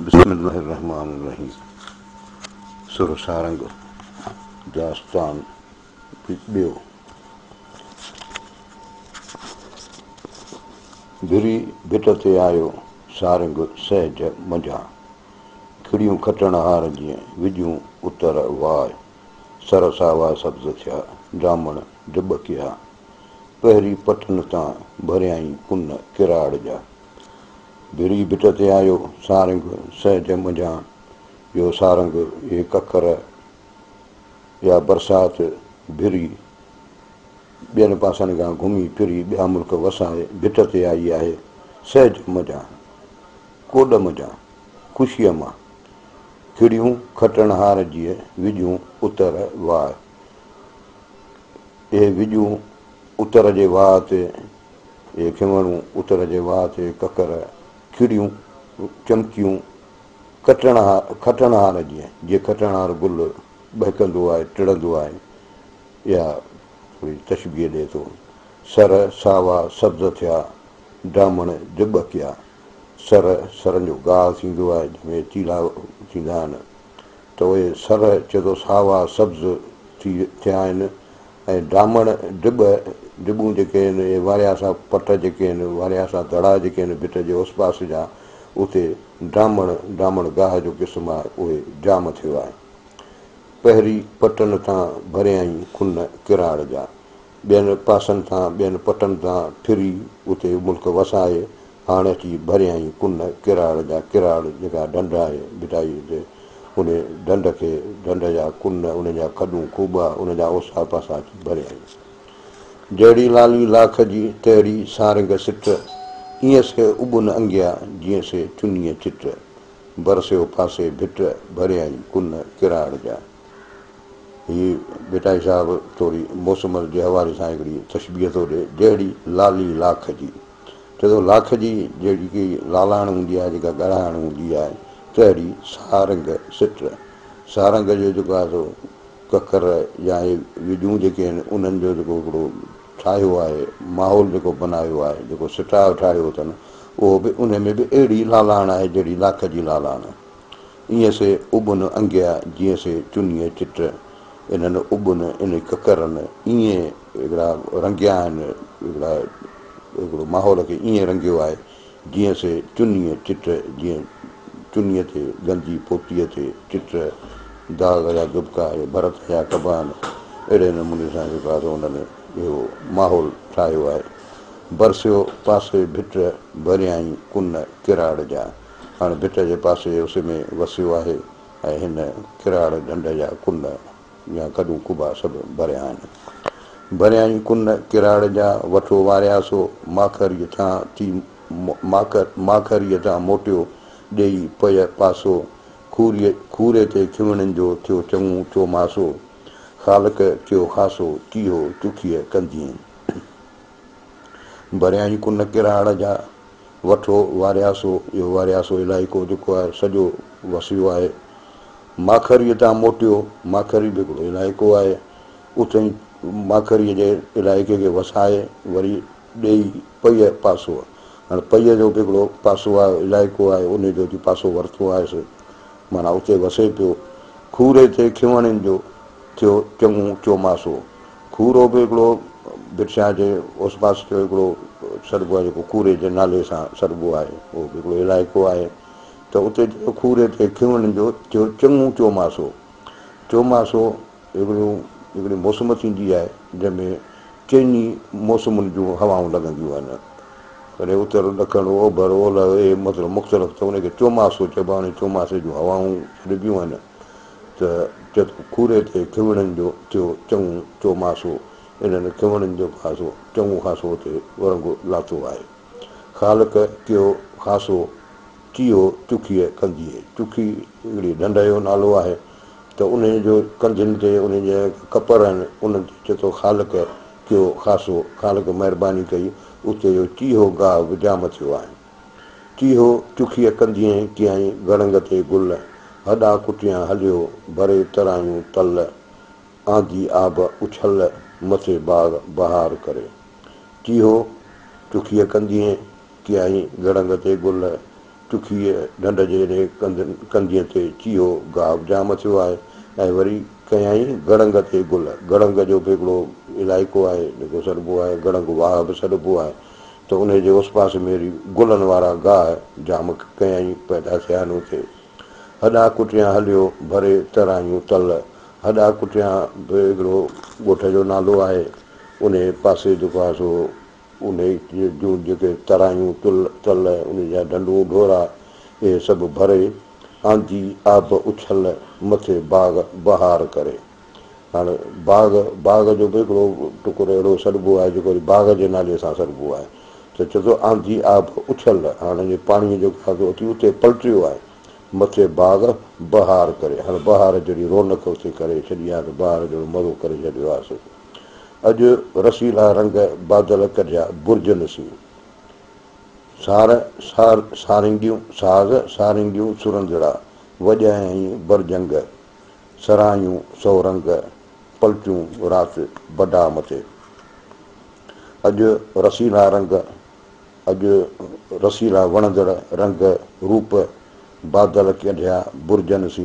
बिस्मिल्लाहिर्रहमानिर्रहीम। सुर सारंग दास्तान ॿियो। भिरी भिट ते आयो सारंग सहज मंझां, खिड़ियूं खटण हार जीअं विझूं उतर वाय, सर सावा सब्ज़ थिया जामण डिॿ कया, पहिरीं पटन तां भरियाई कुन किराड़ जा। भिरी भिट ते आयो सारंग सहज मंझां, यो सारंग ये कखर या बरसाति भिरी ॿियनि पासनि खां घुमी फिरी ॿिया मुल्क वसाए भिट ते आई आहे सहज मंझां, कोॾ मंझां ख़ुशीअ मां, खिड़ियूं खटण हार जीअं विझूं उतर वाह। इहे विझूं उतर जे वाह ते, इहे खिवणूं उतर जे वाह ते ककर, खिड़ियूं चमकियूं खटण हार जीअं खटण हार गुल बहकंदो आहे टिड़ंदो आहे, इहा थोरी तशबीह ॾिए थो। सर सावा सब्ज़ थिया डामण डिॿ कया, सरनि जो गाह थींदो आहे जंहिंमें चीला थींदा आहिनि, त उहे सर चए थो सावा सब्ज़ थिया आहिनि ऐं डामण डिॿूं जेके आहिनि, इहे वारियासा पट जेके आहिनि, वारियासा दड़ा जेके आहिनि भिट जे उस पास जा, उते डामण गाह जो क़िस्म आहे, उहे जाम थियो आहे। पहिरीं पटन तां भरियाई खुन किराड़ जा, ॿियनि पासनि तां ॿियनि पटनि तां फिरी उते मुल्क वसाए हाणे अची भरियाई कुन किराड़ जा। किराड़ जेका ढंढ आहे भिटाई ते, उन ढंढ जा कुन, उन जा खॾूं खूबा, उन जा ओसा पासा अची भरियाई। जहिड़ी लाली लाख जी तहिड़ी सारंग सिट, ईअं से उबुन अंगिया जीअं से चुनीअ चिट, बरसियो पासे भिट भरियाई कुन किराड़ जा। हीअ भिटाई साहिबु थोरी मौसम जे हवाले सां हिकिड़ी तशबीह थो ॾिए। जहिड़ी लाली लाख जी, चए थो लाख जी जेकी लालाण हूंदी आहे, जेका ॻराइण हूंदी आहे, तहिड़ी सारंग सिट। सारंग जो जेको आहे सो ककर या विझूं जेके आहिनि, उन्हनि जो जेको हिकिड़ो ठाहियो आहे माहौल, जेको बनायो आहे, जेको सिटाव ठाहियो अथनि, उहो बि उन में बि अहिड़ी लालाण आहे जहिड़ी लाख जी लालाण। ईअं से उबुन अंगिया जीअं से चुनीअ चिट, इन्हनि उबुन इन ककरनि ईअं हिकिड़ा रंगिया आहिनि, हिकिड़ो माहौल खे ईअं रंगियो आहे जीअं से चुनीअ चिट, जीअं चुनीअ ते गंजी पोतीअ ते चिट, दाग़ जा दुबका, भरत जा कबान, अहिड़े नमूने सां जेको आहे उन्हनि इहो माहौल ठाहियो आहे। बरसियो पासे भिट भरियाई कुन किराड़ जा, हाणे भिट जे पासे उस में वसियो आहे ऐं हिन किराड़ ढंढ जा कुन या खॾूं खुबा सभु भरिया आहिनि। भरियाई कुन किराड़ जा वठो वारियासो, माखरीअ तां मोटियो ॾेई पय पासो, खूरे ते खिवणनि जो थियो चङो चोमासो, ख़ालक थियो ख़ासो चीहो चुखीअ कंदीअ। भरियाई कुन किराड़ जा वठो वारियासो, इहो वारियासो इलाइक़ो जेको आहे सॼो वसियो आहे। माखरीअ तां मोटियो, माखरी बि हिकिड़ो इलाइक़ो आहे, उते ई माखरीअ जे इलाइक़े खे वसाए वरी ॾेई पय पासो, हाणे पय जो बि हिकिड़ो पासो आहे, इलाइक़ो आहे, उन जो बि पासो वरितो आहे, माना उते वसे पियो। खूरे ते खिवणनि जो थियो चङो चोमासो, खूरो बि हिकिड़ो बिरछा जे ओस पास जो हिकिड़ो सरबो आहे, जेको खूरे जे नाले सां सरबो आहे, उहो बि हिकिड़ो इलाइक़ो आहे, त उते खूरे ते खिवणनि जो थियो चङो चोमासो। चोमासो हिकिड़ी मौसम थींदी आहे जंहिंमें चइनी मौसमुनि जूं हवाऊं लॻंदियूं आहिनि, कॾहिं उत्तर ॾखण ओभर ओलह, इहे मतिलबु मुख़्तलिफ़, त उनखे चोमासो चइबो आहे। चोमासे जूं हवाऊं ॾिबियूं आहिनि, त खूरे ते खिवणनि जो थियो चङो चोमासो, इन्हनि खिवणनि जो ख़ासो चङो ख़ासो हुते रंग लाथो आहे। ख़ालक कयो ख़ासो चीहो चुखीअ कंदीअ, चुखी हिकिड़ी ढंढ जो नालो आहे, त उन जो कंधियुनि ते उन जा कपर आहिनि, उन्हनि ते चए थो ख़ालक कयो ख़ासो, ख़ालक महिरबानी कई, उते जो चीहो गाह बि जाम थियो आहे। चीहो चुखीअ कंदीअ कीअं गड़ंग ते गुल, हॾा कुटियां हलियो भरे तरायूं तल, आंधी आब उछल मथे बाग बहार करे। चीहो चुखीअ कंदीअ कीअं गड़ंग ते गुल, टुखीअ ढंढ जे कंधीअ ते चीयो गाह जाम थियो आहे ऐं वरी कयईं गड़ंग ते गुल गड़ंग जो बि हिकिड़ो इलाइक़ो आहे जेको सॾिबो आहे गड़ंग वाह बि सॾिबो आहे त उनजे उस पासे में वरी गुलनि वारा गाह जाम कयईं पैदा थिया आहिनि उते हॾा कुटिया हलियो भरे तरायूं तल हॾा कुटिया बि हिकिड़ो ॻोठ जो नालो आहे उन पासे जेको आहे सो उन जूं जेके तरायूं तल उन जा ढंढूं ढोरा इहे सभु भरे आंधी आब उछल मथे बाग़ बहार करे हाणे बाग़ जो बि हिकिड़ो टुकुर अहिड़ो सॾिबो आहे जेको वरी बाग़ जे नाले सां सॾिबो आहे त चए थो आंधी आब उछल हाणे पाणीअ जो खाधो अची उते पलटियो आहे मथे बाग़ बहार करे हाणे बहार जहिड़ी रौनक उते करे छॾी आहे त बहार जहिड़ो मज़ो करे छॾियो आहे अॼु रसीला रंग बादल कढिया बुर्जनि सी सारिंगियूं सुरंदड़ा वॼायईं बरजंग सरायूं सौ रंग पलटियूं राति बडा मथे अॼु रसीला वणंदड़ रंग रूप बादल कढिया बुर्जनि सी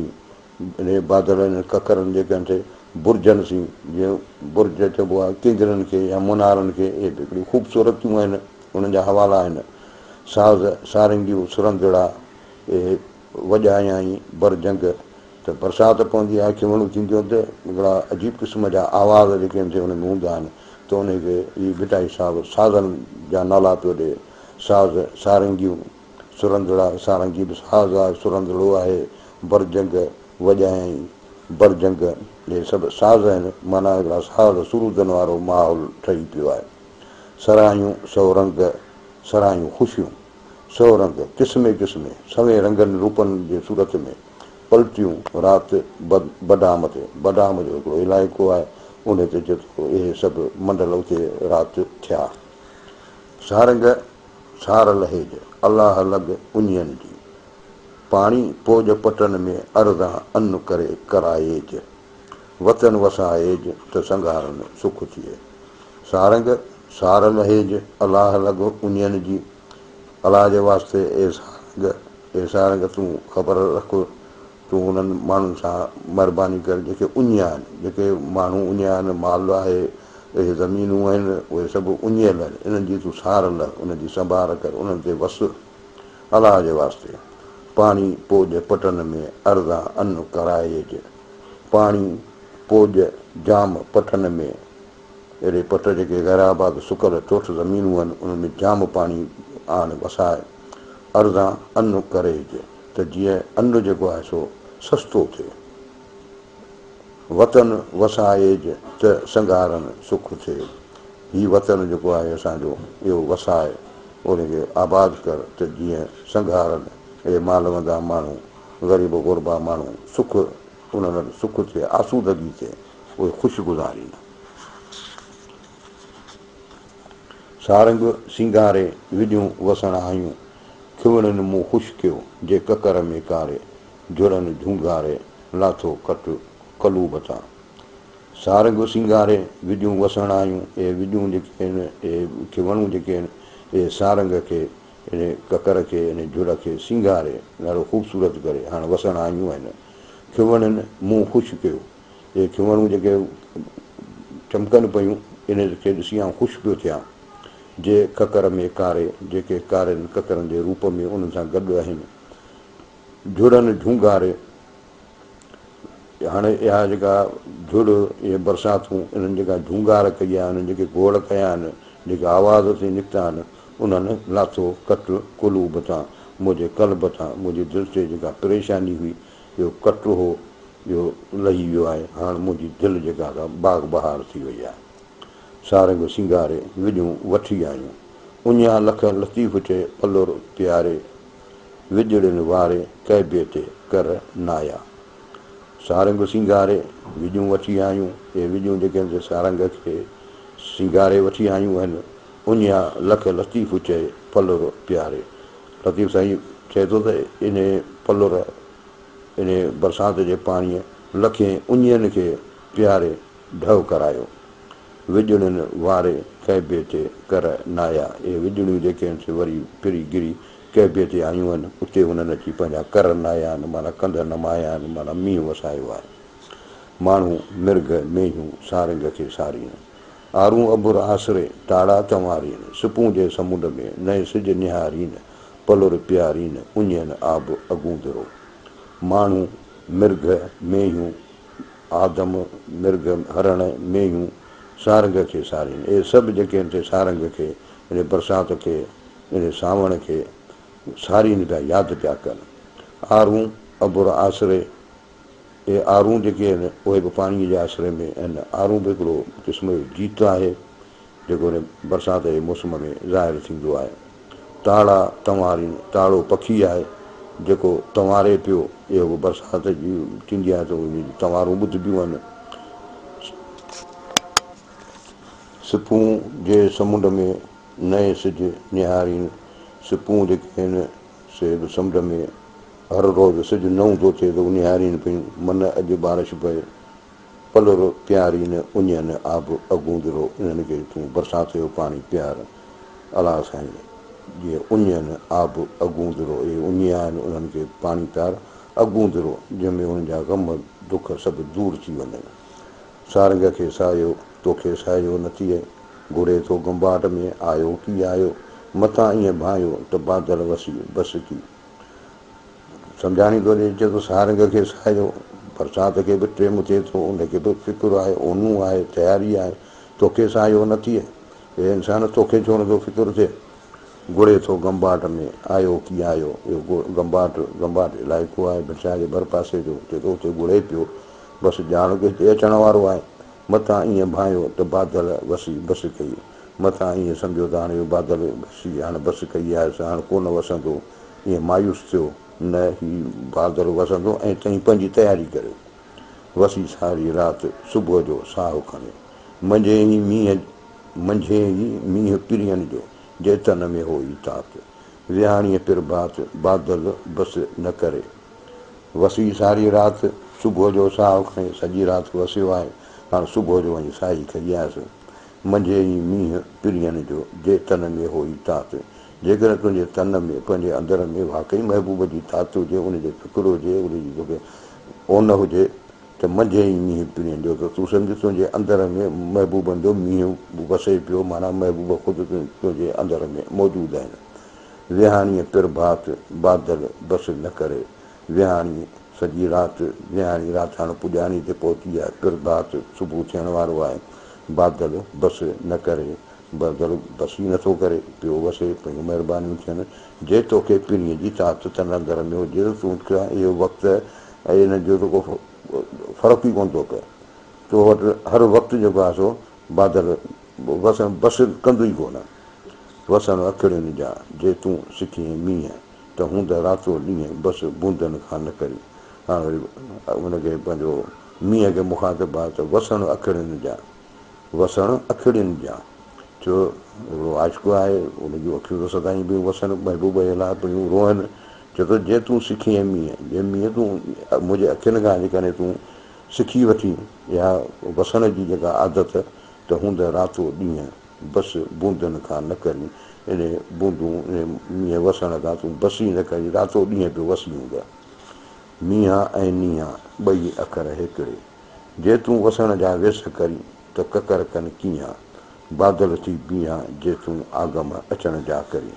इन बादल ककरनि जेके आहिनि बुर्जनि सी जीअं बुर्ज चइबो आहे किंगरनि खे या मुनारनि खे इहे बि हिकिड़ियूं ख़ूबसूरतियूं आहिनि उन्हनि जा हवाला आहिनि सारिंगियूं सुरंदड़ा इहे वॼायईं बरजंग त बरसाति पवंदी आहे खिमणूं थींदियूं त हिकिड़ा अजीब क़िस्म जा आवाज़ जेके आहिनि हुन में हूंदा आहिनि त उनखे इहा भिटाई साहिबु साज़नि जा नाला पियो ॾिए सारिंगियूं सुरंदड़ा सारंगी बि साज़ आहे सुरंदड़ो आहे बरजंग वॼायईं बरजंग इहे सभु साज़ आहिनि माना हिकिड़ा साज़ सुरूदनि वारो माहौल ठही पियो आहे सरायूं सरायूं ख़ुशियूं सौ रंग क़िस्मे सवे रंगनि रूपनि जे सूरत में पलटियूं राति बडाम ते बडाम जो हिकिड़ो इलाइक़ो आहे उन ते जेको इहे सभु मंडल उते राति थिया सार लहेज अलाह लॻ उञनि जी पाणी पोज पटनि में अर्धा अन करे कराएज वतन वसाएज त संघारनि सुख थिए सार लहेज अलाह लॻ उञनि जी अलाह जे वास्ते ए सारंग तूं ख़बर रख तूं उन्हनि माण्हुनि सां महिरबानी कर जेके उञिया आहिनि जेके माण्हू उञिया आहिनि माल आहे इहे ज़मीनूं आहिनि उहे सभु उञियल आहिनि इन्हनि जी तूं सार लह उनजी संभाल कर उन्हनि ते वस अलाह जे वास्ते पाणी पोज पटनि में अर्धा अन कराएज पाणी पोज जाम पटनि में अहिड़े पट जेके गैराबाद सुकल ठोठ ज़मीनूं आहिनि उन्हनि में जाम पाणी आण वसाए अर्धा अन करेज त जीअं अन जेको आहे सो सस्तो थिए वतन वसाएज त संघारनि सुख थिए हीउ वतन जेको आहे असांजो इहो वसाए उनखे आबाद कर त जीअं संघारनि इहे मालवंदा माण्हू ग़रीब गुरबा माण्हू सुख उन्हनि वटि सुख थिए आसूदगी थिए उहे ख़ुशगुज़ारी सारंग सिंगारे विधियूं वसण आयूं खिवणनि मूं ख़ुशि कयो जे ककर में कारे जुड़नि झूंगारे लाथो कट कलूब तां सारंग सिंगारे विधियूं वसण आयूं इहे विधियूं जेके आहिनि इहे खिवणूं जेके आहिनि इहे सारंग खे इन ककर खे इन जुड़ खे सिंगारे ॾाढो ख़ूबसूरत करे हाणे वसण आयूं आहिनि खिवणनि मूं ख़ुशि कयो इहे खिवणूं जेके चमकनि पियूं इन खे ॾिसी आउं ख़ुशि पियो थियां जे ककर में कारे जेके कारनि ककरनि जे रूप में उन्हनि सां गॾु आहिनि झुड़नि झूंगारे हाणे इहा जेका झुड़ इहे बरसातूं इन्हनि जेका झूंगार कई आहे उन्हनि जेके गोड़ कया आहिनि जेके आवाज़ ते निकिता आहिनि उन्हनि लाथो कट कुलूब तां मुंहिंजे कल्ब तां मुंहिंजी दिलि ते जेका परेशानी हुई इहो कट हो इहो लही वियो आहे हाणे मुंहिंजी दिलि जेका आहे बाग बहार थी वई आहे सारंग सिंगारे विधियूं वठी आयूं उञा लख लतीफ़ चए पलुर प्यारे विजड़नि वारे कैबे ते कर नाया सारंग सिंगारे विधियूं वठी आयूं इहे विधियूं जेके आहिनि सारंग खे सिंगारे वठी आयूं आहिनि उञा लख लतीफ़ चए पलुर प्यारे लतीफ़ साईं चए थो त इन पलुर इन बरसाति जे पाणीअ लखे उञियुनि खे प्यारे ढव करायो विजड़नि वारे कैबे ते कर नाया इहे विजड़ियूं जेके आहिनि से वरी फिरी गिरी कैबे ते आयूं आहिनि उते हुननि अची पंहिंजा कर नया आहिनि माना कंध नमाया आहिनि माना मींहुं वसायो आहे माण्हू मिर्ग मेंहियूं सारंग खे सारीनि आरूं अबुर आसरे ताड़ा तंवारीनि सुपूं जे समुंड में नए सिज निहारीनि पलुर प्यारीनि उञनि आब अगूंदरो माण्हू मिर्ग मेंहियूं आदम मिर्ग हरण मेंहियूं सारंग खे सारीनि इहे सभु जेके आहिनि सारंग खे इन बरसाति खे इन सावण खे सारीनि पिया यादि पिया कनि आरूं अबुर आसरे इहे आरूं जेके आहिनि उहे बि पाणीअ जे आसिरे में आहिनि आरूं बि हिकिड़ो क़िस्म जो जीत आहे जेको इन बरसाति जे मौसम में ज़ाहिर थींदो आहे ताड़ा तंवारीनि ताड़ो पखी आहे जेको तंवारे पियो इहो बि बरसाति जी थींदी आहे त उन जी तंवारूं ॿुधबियूं आहिनि सिपूं जे समुंड में नए सिज निहारीनि सिपूं जेके आहिनि से बि समुंड में हर रोज़ु सिजु नओं थो थिए त उन निहारीनि पियूं मन अॼु बारिश पए पलुर प्यारीनि उञनि आब अगूंदरो इन्हनि खे तूं बरसाति जो पाणी प्यार अला साईं जीअं उञनि आब अगूंदरो इहे उञिया आहिनि उन्हनि खे पाणी प्यार अगूंदरो जंहिंमें उन्हनि जा ग़म दुख सभु दूरि थी वञनि सारंग खे सायो तोखे सायो न थिए घुरे थो गंबाट में आयो की आयो मथां ईअं भायो त बादल वसी बसि की सम्झाणी थो ॾिए चए थो सारंग खे सायो बरसाति खे बि टेम थिए थो उनखे बि फिकुरु आहे ओनू आहे तयारी आहे तोखे सायो न थिए हे इंसानु तोखे छो नथो फिकुरु थिए घुरे थो गंबाट में आयो की आयो इहो गंबाट इलाइक़ो आहे भिरसा जे भर पासे जो चए थो उते घुरे पियो बसि ॼाण के हिते अचण वारो आहे मथां ईअं भायो त बादल वसी बसि कई मथां ईअं सम्झो त हाणे इहो बादल वसी हाणे बसि कई आहे हाणे कोन वसंदो ईअं मायूस थियो न ही बादल वसंदो ऐं तई पंहिंजी तयारी करियो वसी सारी राति सुबुह जो साहु खणे मंझे ई मींहुं पिरियनि जो जे तन में हो ई तात विहाणीअ पिरभात बादल बसि न करे वसी सारी राति सुबुह जो साहु खणे सॼी राति वसियो आहे हाणे सुबुह जो वञी साई खई आयसि मंझे ई मींहुं पिरियनि जो जे तन में हो ई तात जेकर तुंहिंजे तन में पंहिंजे अंदर में वाक़ई महबूब जी तात हुजे उनजो फिकुरु हुजे उनजी तोखे ओन हुजे त मंझे ई मींहुं पिरियनि जो त तूं सम्झ तुंहिंजे अंदर में महबूबनि जो मींहुं वसे पियो माना महबूब ख़ुदि तुंहिंजे अंदर में मौजूदु आहिनि विहाणीअ पिरभात बादल बसि न करे विहाणी सॼी राति विहाणी राति हाणे पुॼाणी ते पहुती आहे पिरभात सुबुह थियण वारो आहे बादल बसि न करे बादल बसि ई नथो करे पियो वसे पंहिंजूं महिरबानियूं थियनि जे तोखे पिणीअ जी तात तन अंदर में हुजे तूं इहो वक़्तु ऐं हिन जो को फ़र्क़ु ई कोन थो पए तो वटि हर वक़्तु जेको आहे सो बादल बसि कंदो ई कोन वसण अखिड़ियुनि जा जे तूं सिखीअ मींहं त हूंदे रातो ॾींहं बसि बूंदनि खां न करी हाणे वरी उनखे पंहिंजो मींहं खे मुखातिबु आहे त वसण अखिड़ियुनि जा वसण अखिड़ियुनि जा छो हिकिड़ो आशिक़ु आहे उनजूं अखियूं त सदाईं बि वसनि महबूब जे लाइ पियूं रोअनि चए थो जे तूं सिखीअ मींहं जे मींहं तूं मुंहिंजे अखियुनि खां जेकॾहिं तूं सिखी वठी इहा वसण जी जेका आदत त हूंदे रातो ॾींहं बसि बूंदनि खां न करी इन बूंदूं इन मींहं वसण खां तूं बसि ई न करी रातो ॾींहं पियो वसी हूंदा मींहं ऐं नींहं ॿई अखर हिकिड़े जे तूं वसण जा वेस करी त ककर कनि कीअं बादल थी बीहां जे तूं आगम अचण जा करी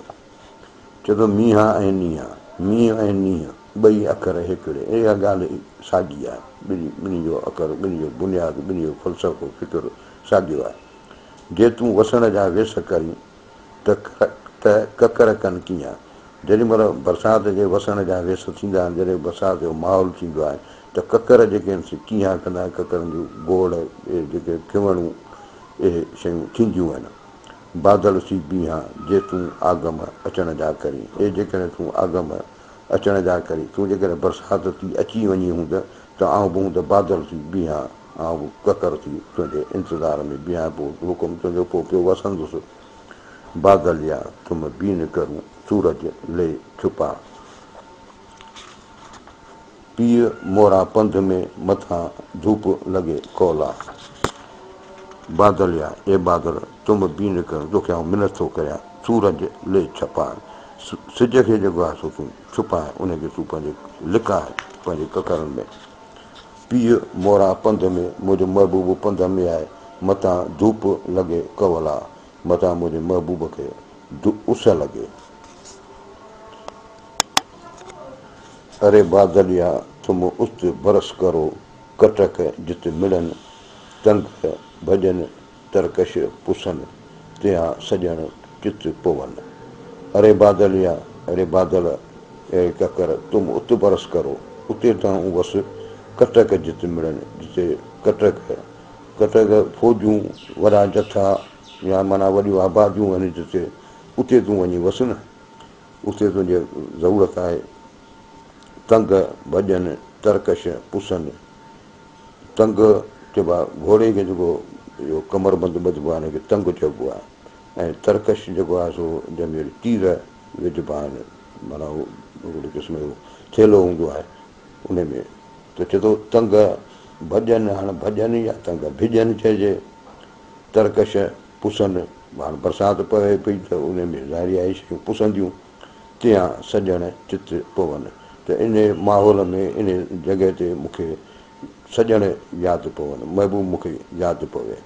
चए थो मींहं ऐं नींहं ॿई अखर हिकिड़े इहा ॻाल्हि साॻी आहे ॿिन्ही जो अखर ॿिन्ही जो बुनियादु ॿिन्ही जो फ़लसफ़ो फ़िकिर साॻियो आहे जे तूं वसण जा वेस करी त ककर कनि कीअं जेॾी महिल बरसाति जे वसण जा वेस थींदा आहिनि जॾहिं बरसाति जो माहौल थींदो आहे त ककर जेके आहिनि से कीअं कंदा आहिनि ककरनि जूं गोड़ इहे जेके खिवणूं इहे शयूं थींदियूं आहिनि बादल थी बीहां जे तूं आगम अचण जा करी इहे जेकॾहिं तूं आगम अचण जा करी तूं जेकॾहिं बरसाति थी अची वञी हूंद त आउं बि हूंदि बादल थी बीहां आउं बि ककर थी तुंहिंजे इंतज़ार में बीहां पोइ हुकुम तुंहिंजो पोइ पियो वसंदुसि बादल या तुम बीन करूं सूरज ले छुपा पीउ मोरा पंध में मथां धूप लॻे कोला बादल या ए बादल तुम बीन करूं तोखे आउं मिनत थो करियां सूरज ले छपा सिज खे जेको आहे सो तूं छुपाए उनखे तूं पंहिंजे लिकाए पंहिंजे ककरनि में। पीउ मोरा पंध में मुंहिंजो महबूब पंध में आहे, मथां धूप लॻे कवला, मथां मुंहिंजे महबूब खे उस लॻे। अरे बादलिया तुम उस्त बरस करो, कटक जित मिलन, तंग भजन तरकश पुसन, तियां सजण चित पवन। अरे बादलिया, अरे बादल, अरे ककर, तुम उत बरस करो, उते तव्हां बसि कटक जित मिलन, जिते कटक फौजूं वॾा जथा या माना वॾियूं आबादियूं आहिनि जिते, उते तूं वञी वस न, उते तुंहिंजी ज़रूरत आहे। तंग भॼन तरकश पुसन, तंग चइबो आहे घोड़े खे जेको इहो कमरबंद ॿधिबो आहे हिनखे तंग चइबो आहे, ऐं तरकश जेको आहे सो जंहिंमें तीर विझिबा आहिनि, माना उहो हिकिड़े क़िस्म जो थेलो हूंदो आहे उन में, त चए थो तंग भॼन, हाणे भॼन या तंग भिजन चइजे, तरकश पुसन, हाणे बरसाति पवे पई त उन में ज़ाहिरी आहे शयूं पुसंदियूं, तियां सजण चित पवन, त इन माहौल में इन जॻह ते मूंखे सजण यादि पवनि, महबूब मूंखे यादि पवे।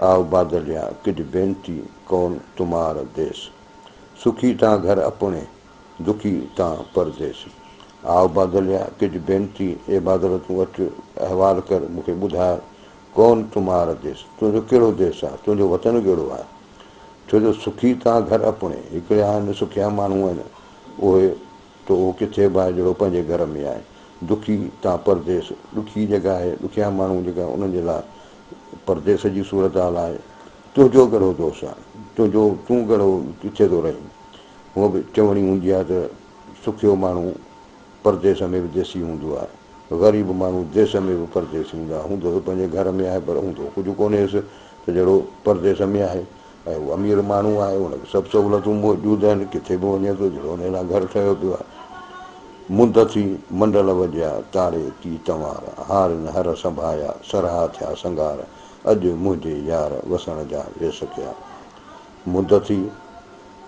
आओ बादलिया किज बेनती कौन तुम्हार देश, सुखी तां घर अपने दुखी तां परदेस। आओ बादलिया किज बेनती, ए बादल तूं अचु अहवाल कर मूंखे ॿुधाए, कौन तुम्हार देश, तुंहिंजो कहिड़ो देश आहे, तुंहिंजो वतन कहिड़ो आहे। छो जो सुखी तां घर अपने, हिकिड़े आहिनि सुखिया माण्हू आहिनि उहे, त उहो किथे बि आहे जहिड़ो पंहिंजे घर में आहे, दुखी तां परदेस, ॾुखी जेका आहे ॾुखिया माण्हू जेका उन्हनि जे लाइ परदेस जी सूरत हाल आहे। तुंहिंजो कहिड़ो दोष आहे, तुंहिंजो तूं कहिड़ो किथे थो रहीं। हूअं बि चवणी हूंदी आहे त सुखियो माण्हू परदेस में बि देसी हूंदो आहे, ग़रीब माण्हू देश में बि परदेसी हूंदो आहे, हूंदो त पंहिंजे घर में आहे पर हूंदो कुझु कोन्हेसि त जहिड़ो परदेस में आहे। ऐं उहो अमीर माण्हू आहे, हुनखे सभु सहूलियतूं मौजूदु आहिनि, किथे बि वञे थो जहिड़ो हुन लाइ घर ठहियो पियो आहे। मुंद थी मंडल वॼिया तारे की तंवार, हारनि हर संभाया सरहा थिया संगार, अॼु मुंहिंजे यार वसण जा वेस कया। मुंद थी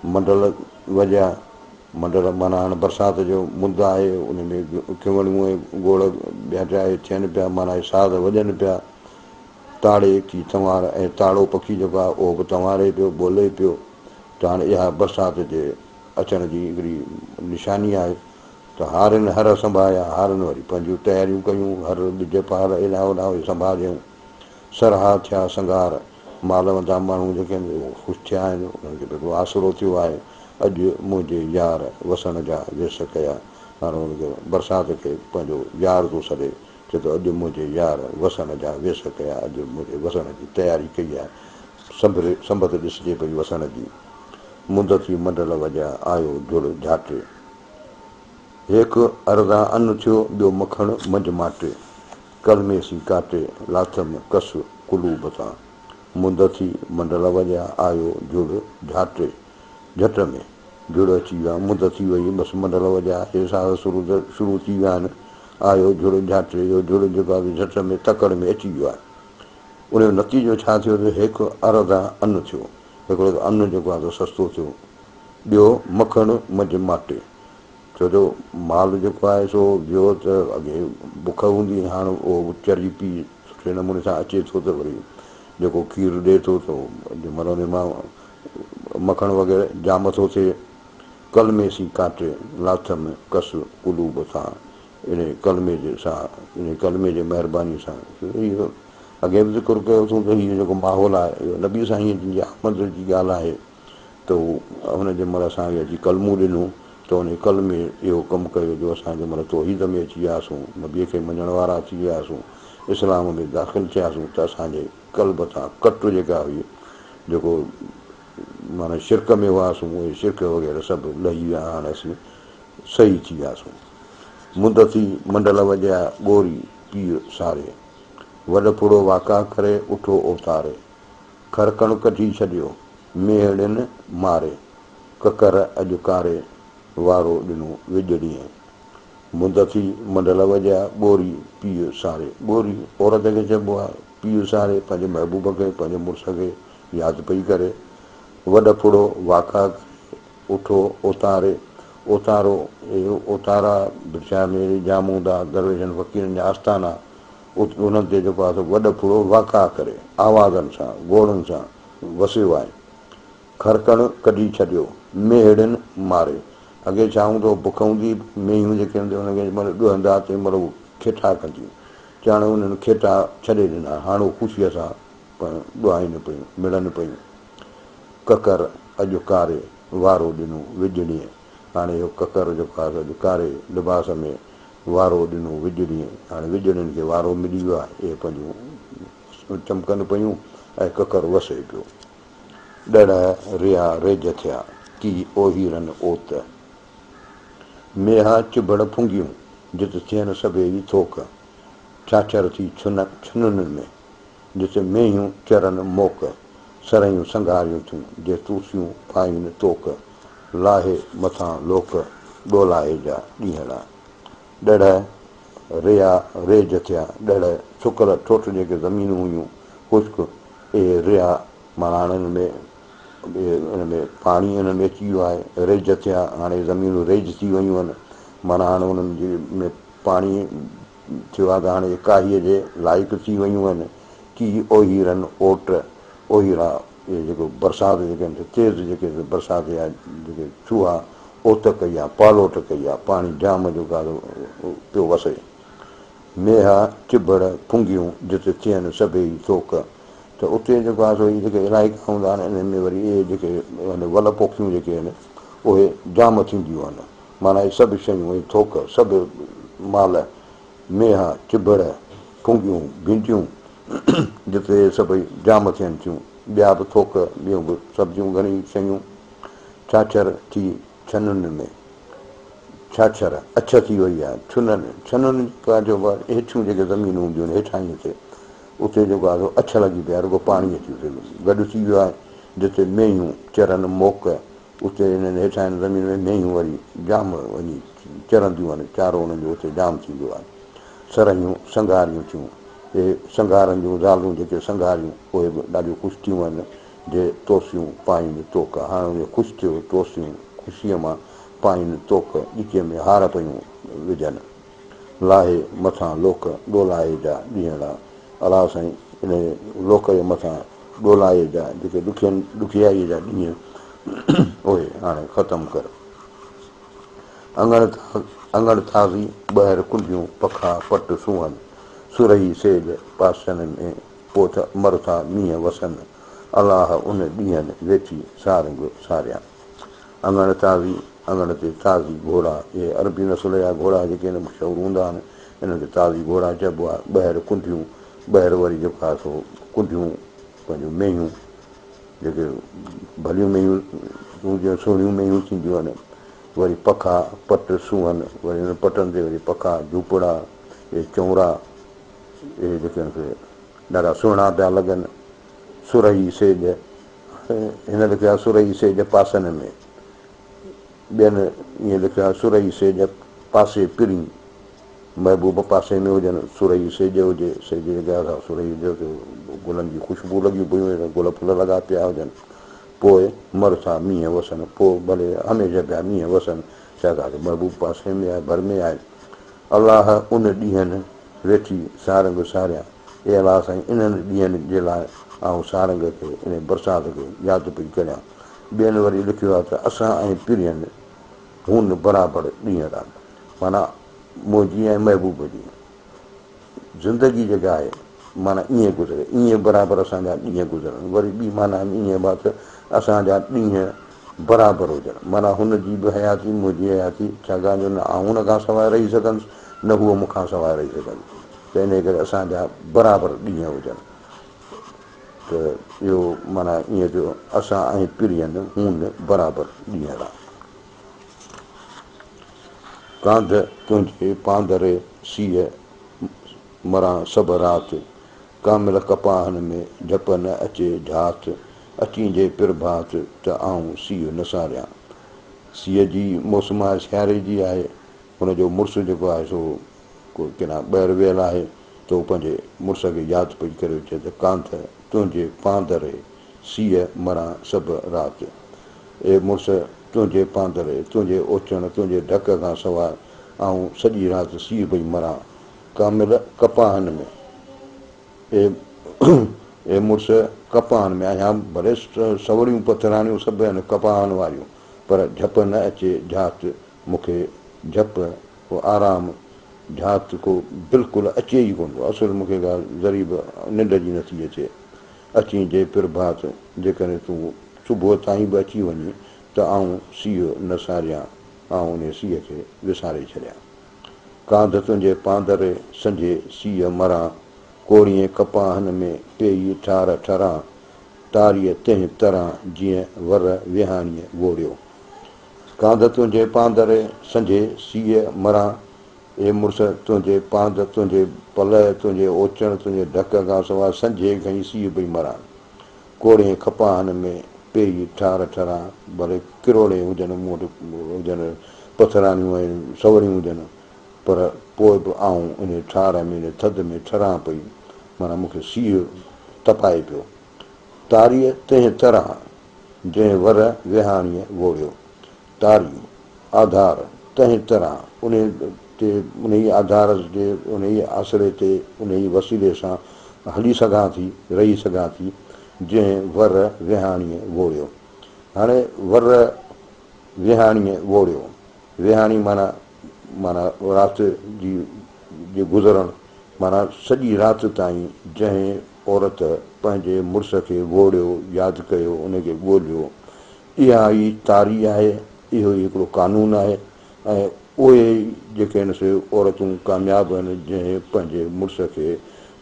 मंडल वॼिया, मंडल माना हाणे बरसाति जो मुंदु आहे, उन में खिवणूं ऐं गोड़ ॿिया थियनि पिया, माना साध वॼनि पिया। ताड़े की तंवार, ऐं ताड़ो पखी जेको आहे उहो बि तंवारे पियो, ॿोले पियो, त हाणे इहा बरसाति जे अचण जी हिकिड़ी निशानी आहे। त हारनि हर संभाया, हारनि वरी पंहिंजूं तयारियूं कयूं, हर ॿिज पार हेॾां होॾां संभालियूं, सरहा थिया संगार, मालवंदा माण्हू जेके आहिनि उहे ख़ुशि थिया आहिनि, उन्हनि खे हिकिड़ो आसिरो थियो आहे, अॼु मुंहिंजे यार वसण जा वेस कया। हाणे हुनखे बरसाति खे पंहिंजो यार थो सॾे, चए थो अॼु मुंहिंजे यार वसण जा वेस कया, अॼु मुंहिंजे वसण जी तयारी कई आहे, संबत ॾिसजे पई वसण जी। मुंद थी मंडल वॼा आयो जुड़ झाटे, हिकु अरदा अनु थियो ॿियो मखणु मंझि माटे, कलमेसी काटे लाथम कस कुलूब तां, मुंद थी मंडल वॼा आयो जुड़ झाटे, झट में जुड़ अची विया, मुंद थी वई बसि मंडल वॼा, हे साल शुरू थी विया आहिनि, आयो जुड़ झाटे, इहो जुड़ जेको आहे झट में तकड़ में अची वियो आहे। उनजो नतीजो छा थियो त हिकु अरदा अनु थियो, हिकिड़ो त अनु जेको आहे सस्तो थियो, ॿियो मखणु मंझि माटे, छो जो माल जेको आहे सो ॿियो त अॻे बुख हूंदी, हाणे उहो चरी पी सुठे नमूने सां अचे थो त वरी जेको खीरु ॾिए थो त जंहिंमहिल उन मां मखणु वग़ैरह जाम थो थिए। कलमेसी काटे लाथम कस कुलूब सां, इन कलमे जे सां, इन कलमे जे महिरबानी सां, इहो अॻे बि ज़िक्र कयो अथऊं त हीअ जेको माहौल आहे इहो नबी साईं जी आमद जी ॻाल्हि आहे, त उहो हुन जंहिं महिल असांखे अची कलमूं ॾिनूं त उन कल में इहो कमु कयो जो असां जंहिं महिल तौहीद में अची वियासीं, नबीअ खे मञण वारा थी वियासीं, इस्लाम में दाख़िलु थियासीं, त असांजे कल्ब तां कट जेका हुई, जेको माना शिरक में हुआसीं, उहे शिरक वग़ैरह सभु लही विया, हाणे असीं सही थी वियासीं। मुंद थी मंडल वॼाया ॻोरी पीउ सारे, वॾपुड़ो वाका करे उठो ओतारे, खरकण कढी छॾियो मेहड़ियुनि मारे, ककर अॼु कारे वारो ॾिनो विॼड़ीअ। मुंद थी मंडल वॼा ॻोरी पीउ सारे, ॻोरी औरत खे चइबो आहे, पीउ सारे पंहिंजे महबूब खे पंहिंजे मुड़ुस खे यादि पई करे, वॾपुड़ो वाका उठो उतारे उतारो उतारा बिछा में जामूंदा दरवेशनि फ़क़ीरनि जा आस्थाना उन्हनि ते जेको आहे वॾो फुड़ो वाका करे आवाज़नि सां गोड़नि सां वसियो आहे। खरकण कढी छॾियो मेहड़नि मारे। अॻे छा हूंदो बुख हूंदी मेहियूं जेके हूंदियूं हुनखे महिल ॾुहंदा तंहिं महिल उहे खेटा कंदियूं ॼाण उन्हनि खेटा छॾे ॾिना हाणे ख़ुशीअ सां ॾुहाइनि पियूं मिलनि पियूं। ककर अॼु कारे वारो ॾिनो विझड़ीअ। हाणे इहो ककर जेको आहे अॼु कारे लिबास में वारो ॾिनो विझड़ीअ। हाणे विझड़ियुनि खे वारो मिली वियो आहे इहे पंहिंजूं चमकनि पियूं ऐं ककर वसे पियो। ॾड़ रिया रेज थिया की ओहीरनि ओत मेहा चिबड़ फुंगियूं जिते थियनि सभेई थोक। छाछर थी छुनुनि में जिते मेहियूं चरनि मोक। सरयूं संघारियूं थियूं जे तूसियूं पाइनि तोक। लाहे मथां लोक ॾोलाए जा ॾींहड़ा। ॾड़ रिया रेज थिया ॾड़ सुकल ठोठ जेके ज़मीनूं हुयूं ख़ुश्क इहे रिया माना हिननि में हिन में पाणी हिननि में अची वियो आहे। रेज थिया हाणे ज़मीनूं रेज थी वयूं आहिनि माना हाणे हुननि जे में पाणी थियो आहे त हाणे काईअ जे लाइक़ु थी वयूं आहिनि। की ओहीरनि ओट ओहीरा इहे जेको बरसाति जेके आहिनि तेज़ जेके बरसाति जा जेके छूहा ओत कई आहे पालोट कई आहे पाणी जाम जेको आहे पियो वसे। मेहा चिबड़ फुंगियूं जिते थियनि सभेई थोक। त उते जेको आहे सो जेके इलाइक़ा हूंदा आहिनि इन में वरी इहे जेके वल पोखियूं जेके आहिनि उहे जाम थींदियूं आहिनि माना इहे सभु शयूं थोक सभु माल मेहा चिबड़ फुंगियूं भिंडियूं जिते सभई जाम थियनि थियूं ॿिया बि थोक ॿियूं बि सब्जियूं घणी शयूं। छाछर थी छनुनि में छाछर अछ थी वई आहे छनुनि जेको आहे हेठियूं जेके ज़मीनूं हूंदियूं आहिनि हेठां ते उते जेको आहे अछ लॻी पियो आहे रुॻो पाणी अची वियो गॾु थी वियो आहे। जिते मेहियूं चरनि मोक उते हिननि हेठां ज़मीन में मेहियूं वरी जाम वञी चरंदियूं आहिनि चारो हुननि जो उते जाम थींदो आहे। सरयूं संघारियूं थियूं इहे संघारनि जूं ज़ालूं जेके संघारियूं उहे बि ॾाढियूं ख़ुशि थियूं आहिनि जे तोसियूं पाइनि तोक। हाणे उहे ख़ुशि थियो तोसियूं ख़ुशीअ मां पाइनि तोक ॾिकीअ में हार पियूं विझनि। लाहे मथां लोक ॾोलाए जा ॾींहड़ा। अलाह साईं इन लोक जे मथां ॾोलाए जा जेके ॾुखियाईअ जा ॾींहं उहे हाणे ख़तमु कर। अङण थाज़ी ॿाहिरि कुंडियूं पखा पट सूहनि। सुरही सेज पासनि में पोइ मरुथा मींहं वसनि। अलाह उन ॾींहंनि वेठी सारंग सारिया। अङण ताज़ी अङण ते ताज़ी घोड़ा इहे अरबी नसुल जा घोड़ा जेके आहिनि मशहूरु हूंदा आहिनि इन्हनि खे ताज़ी घोड़ा चइबो आहे। ॿाहिरि कुंडियूं ॿाहिरि वरी जेको आहे सो कुंडियूं पंहिंजूं मेहियूं जेके भलियूं मेहियूं हूंदियूं सुहिणियूं मेहियूं थींदियूं आहिनि वरी पखा पट सूहनि वरी हुन पटनि ते वरी पखा झूपड़ा इहे चौरा इहे जेके आहिनि ॾाढा सुहिणा पिया लॻनि। सुरही सेज हिन लिखियो आहे सुरही सेज पासनि में ॿियनि ईअं लिखियो आहे सुरही सेज पासे पिरी महबूब पासे में हुजनि सुरही सेज हुजे सेज जेका सुरही हुजे गुलनि जी ख़ुशबू लॻी पियूं गुल फुल लॻा पिया हुजनि। पोइ मरुथा मींहं वसनि पोइ भले हमेशह पिया मींहं वसनि छाकाणि महबूब पासे में आहे भर में आहे। अलाह उन ॾींहंनि वेठी सारंग सारिया। हे अलाह साईं इन्हनि ॾींहंनि जे लाइ ऐं सारंग खे इन बरसाति खे यादि पई करियां। ॿियनि वरी लिखियो आहे त असां ऐं पिरियनि हुन बराबरि ॾींहं माना मुंहिंजी ऐं महबूब जी ज़िंदगी जेका आहे माना ईअं गुज़रे ईअं बराबरि असांजा ॾींहं गुज़रनि। वरी ॿी माना ईअं बि त असांजा ॾींहं बराबरि हुजनि माना हुनजी बि हयाती मुंहिंजी हयाती छाकाणि जो न आउं हुन खां सवाइ रही सघंदुसि न हूअ मूंखां सवाइ रही सघंदी त इन करे असांजा बराबरि ॾींहं हुजनि। त इहो माना ईअं थियो असां ऐं पिरियनि हून बराबरि ॾींहं कांध तुंहिंजे पांदरे सीउ मरां सभु राति। कामिल कपाहनि में झप न अचे झात अचींजे पिरभात त आऊं सीउ न सारियां। सीउ जी मौसम आहे सियारे जी आहे हुनजो मुड़ुसु जेको आहे सो को किना ॿाहिरि वियल आहे त उहो पंहिंजे मुड़ुस खे यादि पई करे चए त कांध तुंहिंजे पांदरे सीउ मरां सभु राति। ए मुड़ुस तुंहिंजे पांदरे तुंहिंजे ओचण तुंहिंजे ढक खां सवाइ आऊं सॼी राति सीउ पई मरां कामिल कपाहनि में ए मुड़ुस कपाहनि में आहियां भले सवड़ियूं पथराणियूं सभु आहिनि कपाहनि वारियूं पर झप न अचे झात मूंखे झप को आराम झात को बिल्कुलु अचे ई कोन थो असुलु मूंखे ॻाल्हि ज़रीब निंड जी नथी अचे अची जे प्रभात जेकॾहिं तूं सुबुह ताईं बि अची वञी त आऊं सीउ न सारियां आऊं उन सीउ खे विसारे छॾियां कांध तुंहिंजे पांदरे संझे सीउ मरां कोड़ीअ कपाहनि में पेई ठार ठरां तारीअ तंहिं तरह जीअं वर विहाणीअ ॻोड़ियो कांध तुंहिंजे पांदरे संझे सीउ मरां ए मुड़ुस तुंहिंजे पांध तुंहिंजे पलह तुंहिंजे ओचण तुंहिंजे ढक खां सवाइ संझे खईं सीउ पई मरां कोड़े कपाहनि में पेई ठार ठरां भले किरोड़े हुजनि मूं वटि हुजनि पथराणियूं आहिनि सवड़ियूं हुजनि पर पोइ बि आऊं इन ठार में इन थधि में ठरां पई माना मूंखे सीउ तपाए पियो तारीअ तंहिं तरह जंहिं वर विहाणीअ ॻोड़ियो तारियूं आधार तंहिं तरह उन ते उन ई आधार जे उन ई आसिरे ते उन ई वसीले सां हली सघां थी रही सघां थी जंहिं वर विहाणीअ ॻोड़ियो हाणे वर विहाणीअ ॻोड़ियो विहाणी माना माना राति जी गुज़रणु माना सॼी राति ताईं जंहिं औरत पंहिंजे मुड़ुस खे ॻोड़ियो यादि कयो उनखे ॻोल्हियो इहा ई तारी आहे इहो ई हिकिड़ो कानून आहे ऐं उहे जेके आहिनि से औरतूं कामयाबु आहिनि जंहिं पंहिंजे मुड़ुस खे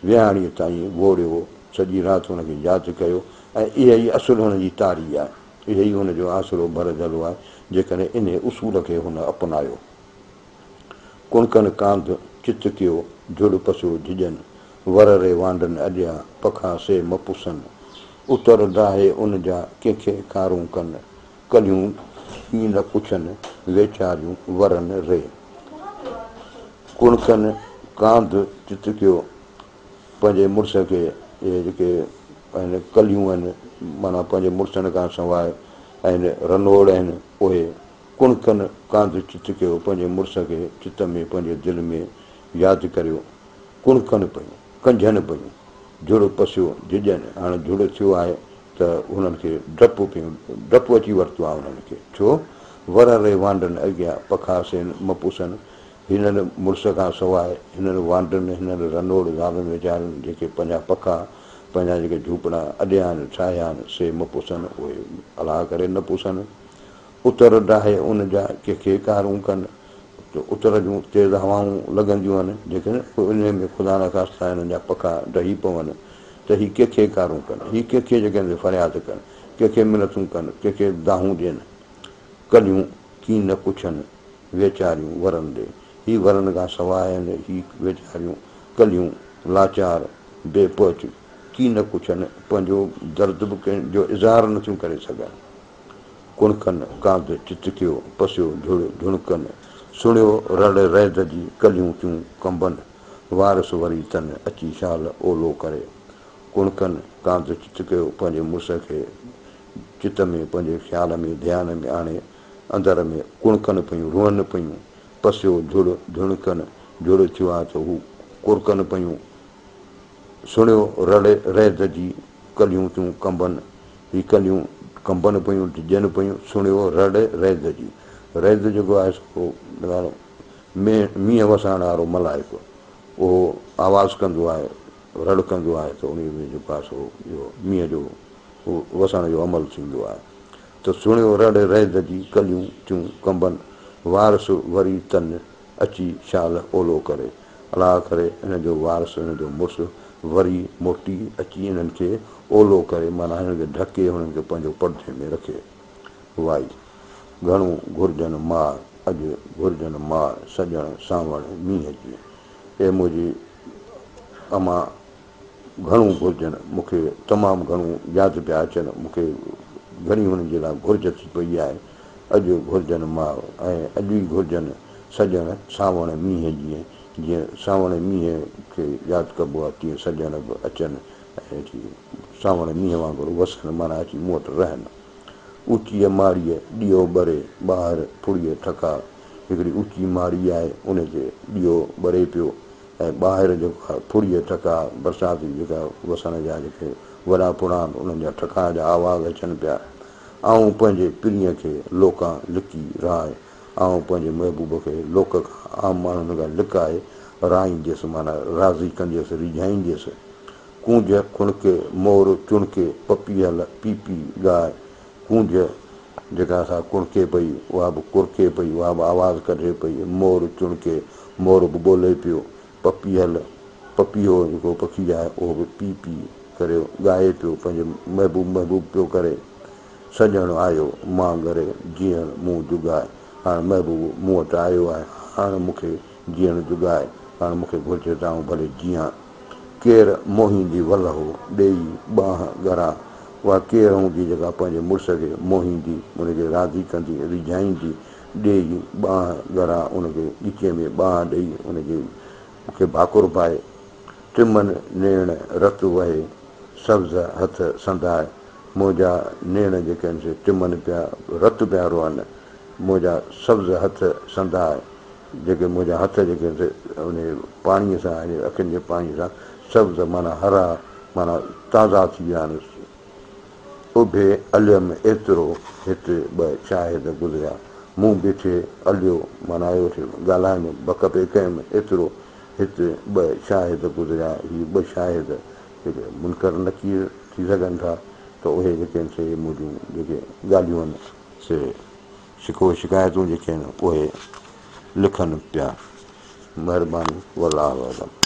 विहाणीअ ताईं ॻोड़ियो सॼी राति हुनखे यादि कयो ऐं इहा ई असुलु हुनजी तारी आहे इहो ई हुनजो आसिरो भरजलु आहे जेकॾहिं इन उसूल खे हुन अपनायो कुणकनि कांध चित कयो झुड़ पसियो झिजनि वर रे वांडनि अॼियां पखा से मपुसनि उतर डाहे उन जा कंहिंखे कारूं कनि कलियूं कीअं न पुछनि वेचारियूं वरनि रे कुणकनि कांध चित कयो पंहिंजे मुड़ुस खे इहे जेके आहिनि कलियूं आहिनि माना पंहिंजे मुड़ुसनि खां सवाइ आहिनि रनोड़ आहिनि उहे कुणकनि कांध चित कयो पंहिंजे मुड़ुस खे चित में पंहिंजे दिलि में यादि करियो कुणकनि पयूं कंझनि पयूं झुड़ पसियो झिजनि हाणे झुड़ थियो आहे त हुननि खे डपु पियूं डपु अची वरितो आहे हुननि खे छो वर रे वांडनि अॻियां पखासनि मपुसनि हिननि मुड़ुस खां सवाइ हिननि वांडनि हिननि रनोड़ ज़ालुनि वीचारनि जेके पंहिंजा पखा पंहिंजा जेके झूपड़ा अॾियां आहिनि ठाहिया आहिनि से मपुसनि उहे अलाह करे न पुसनि उतर डाहे उन जा कंहिंखे कारूं कनि त उतर जूं तेज़ हवाऊं लॻंदियूं आहिनि जेके उन में ख़ुदा न ख़ास्ता हिननि जा पखा ढही पवनि त हीअ कंहिंखे कारूं कनि हीअ कंहिंखे जेके फ़रियाद कनि कंहिंखे मिनतूं कनि कंहिंखे दाहूं ॾियनि कलियूं कीअं न पुछनि वेचारियूं वरनि ॾे हीअ वरनि खां सवाइ आहिनि हीअ वेचारियूं कलियूं लाचार बेपच कीअं न पुछनि पंहिंजो दर्द बि कंहिंजो इज़हार नथियूं करे सघनि कुणकनि कांध चित कयो पसियो झुड़ झुणकनि सुणियो रड़ रैद जी कलियूं थियूं कंबनि वारस वरी तन अची शाल ओलो करे कुणकनि कांध चित कयो पंहिंजे मुड़ुस खे चित में पंहिंजे ख़्याल में ध्यान में आणे अंदर में कुणकनि पयूं रुअनि पयूं पसियो झुड़ झुणकनि झुड़ थियो आहे त हू कुरकनि पयूं सुणियो रड़ रैद जी कलियूं थियूं कंबनि हीअ कलियूं कंबनि पयूं डिॼनि पयूं सुणियो रड़ रैद जी रैद जेको आहे सो मींहं वसाइण वारो मलाइको उहो आवाज़ु कंदो आहे रड़ कंदो आहे त उन में जेको आहे सो इहो मींहं जो वसण जो अमल थींदो आहे त सुणियो रड़ रैद जी कलियूं थियूं कंबनि वारस वरी तन अची शाल ओलो करे अलाह करे हिन जो वारस हिन जो मुड़ुसु वरी मोटी अची हिननि खे ओलो करे माना हिननि खे ढके हुननि खे पंहिंजो परदे में रखे वाई घणो घुरिजनि मार अॼु घुरिजनि मार सॼण सावण मींहं जी हे मुंहिंजी अमा घणो घुरिजनि मूंखे तमामु घणो यादि पिया अचनि मूंखे घणी हुननि जे लाइ घुरिज थी पई आहे अॼु घुरिजनि मार ऐं अॼु ई घुरिजनि सॼण सावण मींहं जीअं सावण मींहं खे यादि कबो आहे तीअं सॼण बि अचनि ऐं अची सावण मींहं वांगुरु वसनि माना अची मूं वटि रहनि ऊचीअ माड़ीअ ॾीओ ॿरे ॿाहिरि फुड़ीअ ठका हिकिड़ी ऊची माड़ी आहे उनते ॾीओ ॿरे पियो ऐं ॿाहिरि जेको आहे फुड़ीअ ठका बरसाति जेका वसण जा जेके वॾा पुड़ा आहिनि उन्हनि जा ठका जा आवाज़ अचनि पिया। ऐं पंहिंजे पीढ़ीअ खे लोकां लिकी राय ऐं पंहिंजे महबूब खे लोक खां आम माण्हुनि खां लिकाए राईंदुसि माना राज़ी कंदुसि रिझाईंदुसि। कूंज खुणके मोर चुणके पपी हल पी पी ॻाए कूंज जेका असां कुणके पई उहा बि कुरके पई उहा बि आवाज़ु कढे पई। मोर चुणके मोर बि ॿोले पियो। पपी हल पपीहो जेको पखी आहे उहो बि पी पी करे ॻाए पियो पंहिंजे महबूब पियो करे। सॼणु आयो मां घरे जीअण मूं जुगाए हाणे महबूब मूं वटि आयो आहे हाणे मूंखे जीअण जुगाए हाणे मूंखे घुरिजे त आऊं भले जीअं। केरु मोहींदी वल हो ॾेई ॿांह ॻरा उहा केरु हूंदी जेका पंहिंजे मुड़ुस खे मोहींदी उनखे राज़ी कंदी रिझाईंदी ॾेई ॿांह ॻरा उनखे ॻीचे में ॿांह ॾेई उनखे मूंखे भाकुर पाए। टिमन नेण रतु वहे सब्ज़ हथ संधाए मुंहिंजा नेण जेके आहिनि से टिमन पिया रतु पिया रोअनि मुंहिंजा सब्ज़ हथ संधाए जेके मुंहिंजा हथ जेके आहिनि से उन पाणीअ सां अखियुनि जे पाणीअ सां सब्ज़ माना हरा माना ताज़ा थी विया आहिनि। उभे अलिय में एतिरो हिते ॿ शाहिद गुज़रिया मूं बीठे अलियो माना आयो ॻाल्हाइनि बक पे कयुमि एतिरो हिते ॿ शाहिद गुज़रिया। हीअ ॿ शाहिद जेके मुनकर नकीर थी सघनि था त उहे जेके आहिनि से मुंहिंजूं जेके ॻाल्हियूं आहिनि से शिको शिकायतूं जेके आहिनि उहे लिखनि पिया। महिरबानी वल्लाहु आलम।